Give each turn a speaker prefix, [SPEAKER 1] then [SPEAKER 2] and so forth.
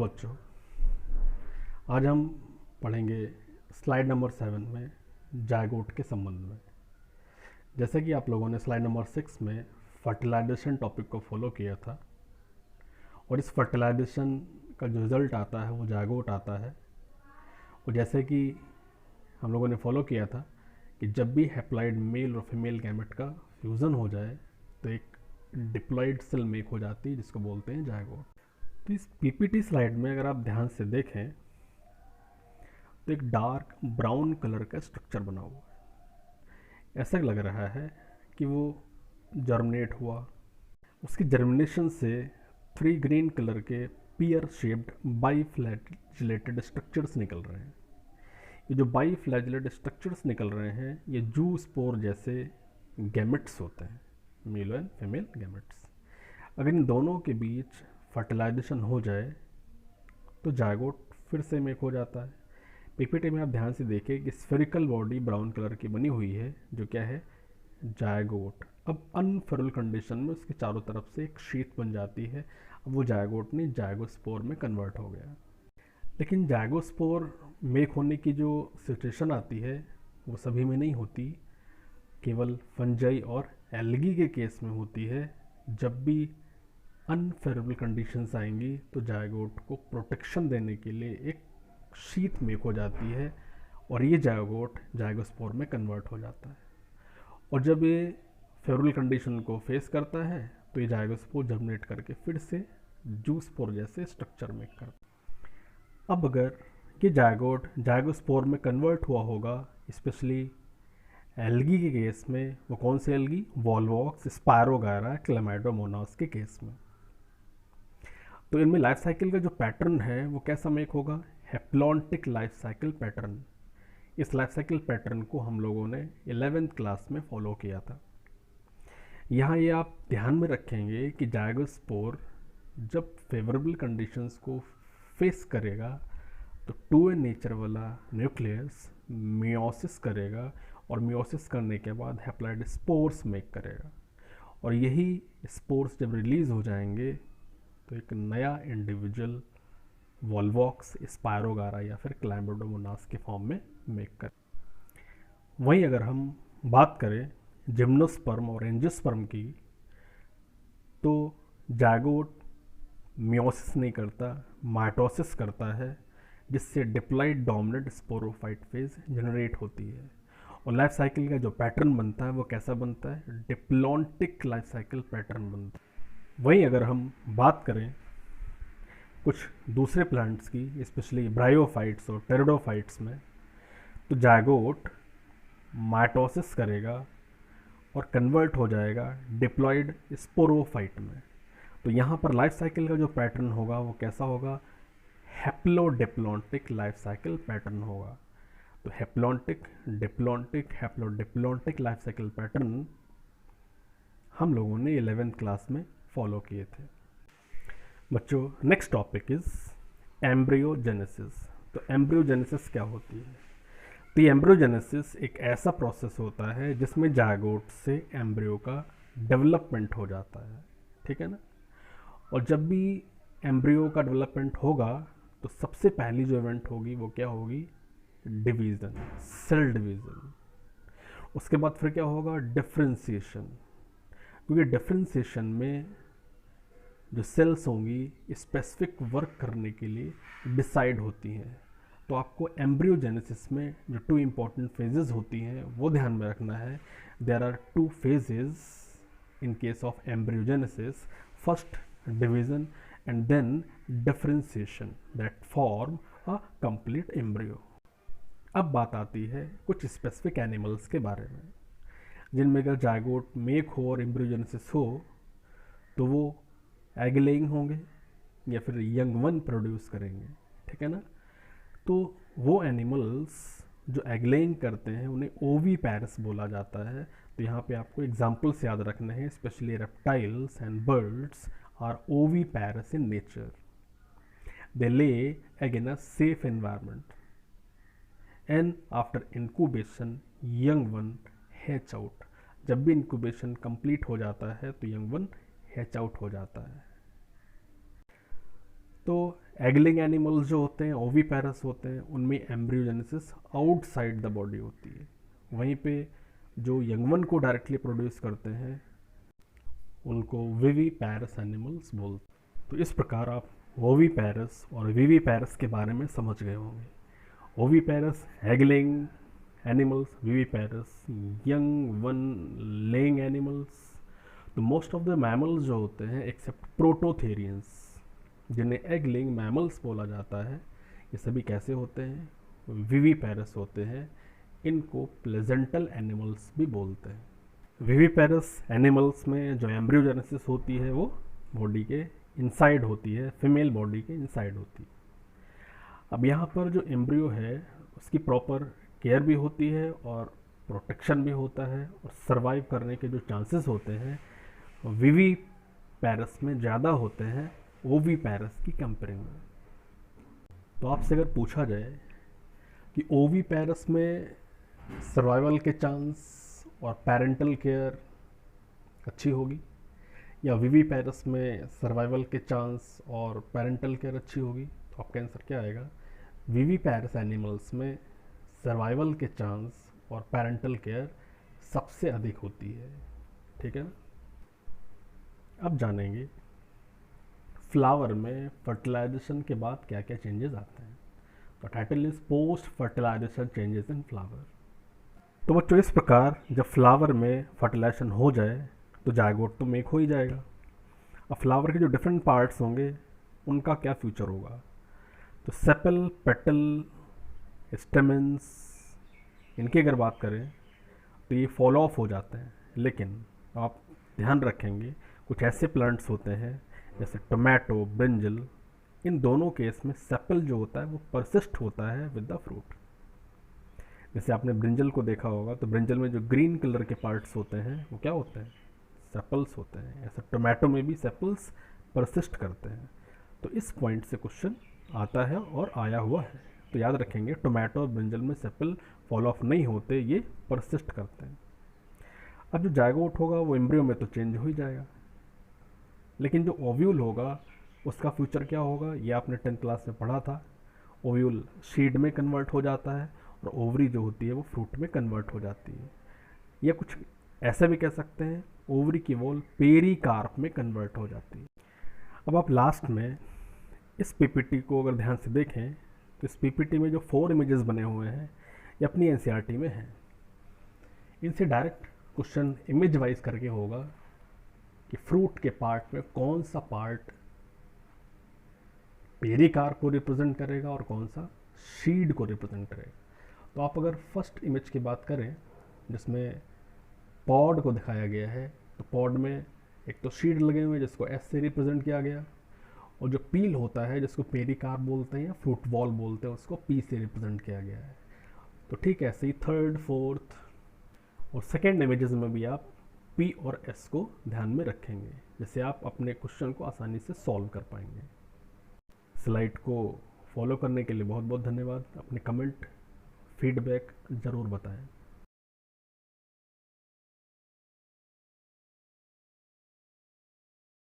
[SPEAKER 1] बच्चों, आज हम पढ़ेंगे स्लाइड नंबर 7 में जायगोट के संबंध में। जैसे कि आप लोगों ने स्लाइड नंबर 6 में फर्टिलाइजेशन टॉपिक को फॉलो किया था और इस फर्टिलाइजेशन का जो रिज़ल्ट आता है वो जायगोट आता है। और जैसे कि हम लोगों ने फॉलो किया था कि जब भी हैप्लॉइड मेल और फीमेल गैमेट का फ्यूज़न हो जाए तो एक डिप्लॉइड सेल मेक हो जाती है जिसको बोलते हैं जायगोट। तो इस पीपीटी स्लाइड में अगर आप ध्यान से देखें तो एक डार्क ब्राउन कलर का स्ट्रक्चर बना हुआ है। ऐसा लग रहा है कि वो जर्मिनेट हुआ। उसकी जर्मिनेशन से 3 ग्रीन कलर के पियर शेप्ड बाईफ्लैजिलेटेड स्ट्रक्चर्स निकल रहे हैं। ये जो बाईफ्लैजिलेटेड स्ट्रक्चर्स निकल रहे हैं ये जू स्पोर जैसे गैमेट्स होते हैं, मेल एंड फीमेल गैमेट्स। अगर इन दोनों के बीच फर्टिलाइजेशन हो जाए तो जायगोट फिर से मेक हो जाता है। पीपीटी में आप ध्यान से देखें कि स्फेरिकल बॉडी ब्राउन कलर की बनी हुई है जो क्या है, जायगोट। अब अनफेरल कंडीशन में उसके चारों तरफ से एक शीट बन जाती है। अब वो जायगोट नहीं जायगोस्पोर में कन्वर्ट हो गया। लेकिन जायगोस्पोर मेक होने की जो सिचुएशन आती है वो सभी में नहीं होती, केवल फंजाई और एल्गी के केस में होती है। जब भी अनफेवरेबल कंडीशंस आएंगी तो जायगोट को प्रोटेक्शन देने के लिए एक शीट मेक हो जाती है और ये जायगोट जायगोस्पोर में कन्वर्ट हो जाता है। और जब ये फेवरेबल कंडीशन को फेस करता है तो ये जायगोस्पोर जर्मिनेट करके फिर से जूस्पोर जैसे स्ट्रक्चर मेक करता है। अब अगर ये जायगोट जायगोस्पोर में कन्वर्ट हुआ होगा, स्पेशली एल्गी के केस में, वो कौन से एल्गी, वॉल्वॉक्स, स्पायरोगायरा, क्लेमाइडोमोनास के केस में, तो इनमें लाइफ साइकिल का जो पैटर्न है वो कैसा मेक होगा, हैप्लॉन्टिक लाइफ साइकिल पैटर्न। इस लाइफ साइकिल पैटर्न को हम लोगों ने 11th क्लास में फॉलो किया था। यहाँ ये आप ध्यान में रखेंगे कि जायगोस्पोर जब फेवरेबल कंडीशंस को फेस करेगा तो 2n नेचर वाला न्यूक्लियस मियोसिस करेगा और मियोसिस करने के बाद हैप्लॉइड स्पोर्स मेक करेगा। और यही स्पोर्स जब रिलीज़ हो जाएंगे तो एक नया इंडिविजुअल वॉल्वॉक्स, स्पायरोगारा या फिर क्लैमिडोमोनास के फॉर्म में मेक कर। वहीं अगर हम बात करें जिम्नोस्पर्म और एंजियोस्पर्म की तो जायगोट मियोसिस नहीं करता, माइटोसिस करता है, जिससे diploid dominant sporophyte phase generate होती है। और लाइफ साइकिल का जो पैटर्न बनता है वो कैसा बनता है, डिप्लॉन्टिक लाइफ साइकिल पैटर्न बनता है। वहीं अगर हम बात करें कुछ दूसरे प्लांट्स की, स्पेशली ब्रायोफाइट्स और टेरिडोफाइट्स में, तो जायगोट माइटोसिस करेगा और कन्वर्ट हो जाएगा डिप्लॉइड स्पोरोफाइट में। तो यहाँ पर लाइफ साइकिल का जो पैटर्न होगा वो कैसा होगा, हैप्लोडिप्लॉन्टिक लाइफ साइकिल पैटर्न होगा। तो haplontic, diplontic, haplodiplontic life cycle pattern हम लोगों ने 11th क्लास में फॉलो किए थे। बच्चों, नेक्स्ट टॉपिक इज एम्ब्रियोजेनेसिस। तो एम्ब्रियोजेनेसिस क्या होती है, तो ये एम्ब्रियोजेनेसिस एक ऐसा प्रोसेस होता है जिसमें जायगोट से एम्ब्रियो का डेवलपमेंट हो जाता है, ठीक है ना। और जब भी एम्ब्रियो का डेवलपमेंट होगा तो सबसे पहली जो इवेंट होगी वो क्या होगी, डिवीज़न, सेल डिवीज़न। उसके बाद फिर क्या होगा, डिफरेंशिएशन, क्योंकि डिफरेंशिएशन में जो सेल्स होंगी स्पेसिफिक वर्क करने के लिए डिसाइड होती हैं। तो आपको एम्ब्रियोजेनेसिस में जो 2 इम्पॉर्टेंट फेजेस होती हैं वो ध्यान में रखना है। There are 2 phases in case of embryogenesis, first division and then differentiation that form a complete embryo. अब बात आती है कुछ स्पेसिफिक एनिमल्स के बारे में जिनमें अगर जायगोट मेक हो और एम्ब्रियोजेनेसिस हो तो वो एग लेइंग होंगे या फिर यंग वन प्रोड्यूस करेंगे, ठीक है ना। तो वो एनिमल्स जो एग लेइंग करते हैं उन्हें ओवी पैरस बोला जाता है। तो यहाँ पे आपको एग्जाम्पल्स याद रखने हैं, specially reptiles and birds are oviparous in nature. They lay egg in a safe environment and after incubation young one hatch out. जब भी इंक्यूबेशन कंप्लीट हो जाता है तो यंग वन हैच आउट हो जाता है। तो एगलिंग एनिमल्स जो होते हैं, ओवीपैरस होते हैं, उनमें एम्ब्रियोजेनेसिस आउटसाइड द बॉडी होती है। वहीं पे जो यंगवन को डायरेक्टली प्रोड्यूस करते हैं उनको विवीपैरस एनिमल्स बोलते हैं। तो इस प्रकार आप ओवीपैरस और विवीपैरस के बारे में समझ गए होंगे। ओवीपैरस egg-laying animals, विवीपैरस young one laying animals. तो मोस्ट ऑफ द मैमल्स जो होते हैं एक्सेप्ट प्रोटोथेरियंस, जिन्हें एगलिंग मैमल्स बोला जाता है, ये सभी कैसे होते हैं? विवीपैरस होते हैं। इनको प्लेजेंटल एनिमल्स भी बोलते हैं। विवीपैरस एनिमल्स में जो एम्ब्रियोजेनेसिस होती है वो बॉडी के इनसाइड होती है, फीमेल बॉडी के इनसाइड होती है। अब यहाँ पर जो एम्ब्रियो है उसकी प्रॉपर केयर भी होती है और प्रोटेक्शन भी होता है, और सर्वाइव करने के जो चांसेस होते हैं विवीपैरस में ज़्यादा होते हैं ओवीपैरस की कंपेयरिंग में। तो आपसे अगर पूछा जाए कि ओवीपैरस में सर्वाइवल के चांस और पेरेंटल केयर अच्छी होगी या विवीपैरस में सर्वाइवल के चांस और पेरेंटल केयर अच्छी होगी, तो आपका आंसर क्या आएगा? विवीपैरस एनिमल्स में सर्वाइवल के चांस और पेरेंटल केयर सबसे अधिक होती है। ठीक है ना? अब जानेंगे फ्लावर में फर्टिलाइजेशन के बाद क्या क्या चेंजेस आते हैं। तो title is post fertilization changes in flower. तो बच्चों इस प्रकार जब फ्लावर में फर्टिलाइजेशन हो जाए तो जायगोट तो मेक हो ही जाएगा। अब फ्लावर के जो डिफरेंट पार्ट्स होंगे उनका क्या फ्यूचर होगा? तो सेपल, पेटल, स्टेमेंस, इनकी अगर बात करें तो ये फॉल ऑफ हो जाते हैं। लेकिन आप ध्यान रखेंगे कुछ ऐसे प्लांट्स होते हैं जैसे टोमेटो, ब्रिंजल, इन दोनों केस में सेपल जो होता है वो परसिस्ट होता है विद द फ्रूट। जैसे आपने ब्रिंजल को देखा होगा तो ब्रिंजल में जो ग्रीन कलर के पार्ट्स होते हैं वो क्या होते हैं? सेपल्स होते हैं। ऐसे टोमेटो में भी सेपल्स परसिस्ट करते हैं। तो इस पॉइंट से क्वेश्चन आता है और आया हुआ है। तो याद रखेंगे टोमेटो और ब्रिंजल में सेपल फॉल ऑफ नहीं होते, ये परसिस्ट करते हैं। अब जो जायगोट होगा वो एम्ब्रियो में तो चेंज हो ही जाएगा, लेकिन जो ओव्यूल होगा उसका फ्यूचर क्या होगा? ये आपने 10th क्लास में पढ़ा था। ओव्यूल सीड में कन्वर्ट हो जाता है और ओवरी जो होती है वो फ्रूट में कन्वर्ट हो जाती है। या कुछ ऐसा भी कह सकते हैं ओवरी की वॉल पेरिकार्प में कन्वर्ट हो जाती है। अब आप लास्ट में इस पीपीटी को अगर ध्यान से देखें तो इस पीपीटी में जो 4 इमेजेस बने हुए हैं ये अपनी एनसीईआरटी में हैं। इनसे डायरेक्ट क्वेश्चन इमेज वाइज करके होगा कि फ्रूट के पार्ट में कौन सा पार्ट पेरिकार्प को रिप्रेजेंट करेगा और कौन सा सीड को रिप्रेजेंट करेगा। तो आप अगर फर्स्ट इमेज की बात करें जिसमें पॉड को दिखाया गया है, तो पॉड में एक तो सीड लगे हुए हैं जिसको एस से रिप्रेजेंट किया गया, और जो पील होता है जिसको पेरिकार्प बोलते हैं या फ्रूट बॉल बोलते हैं उसको पी से रिप्रेजेंट किया गया है। तो ठीक है, ऐसे ही थर्ड, फोर्थ और सेकेंड इमेजेस में भी आप पी और एस को ध्यान में रखेंगे, जिससे आप अपने क्वेश्चन को आसानी से सॉल्व कर पाएंगे। स्लाइड को फॉलो करने के लिए बहुत बहुत धन्यवाद। अपने कमेंट, फीडबैक ज़रूर बताएं।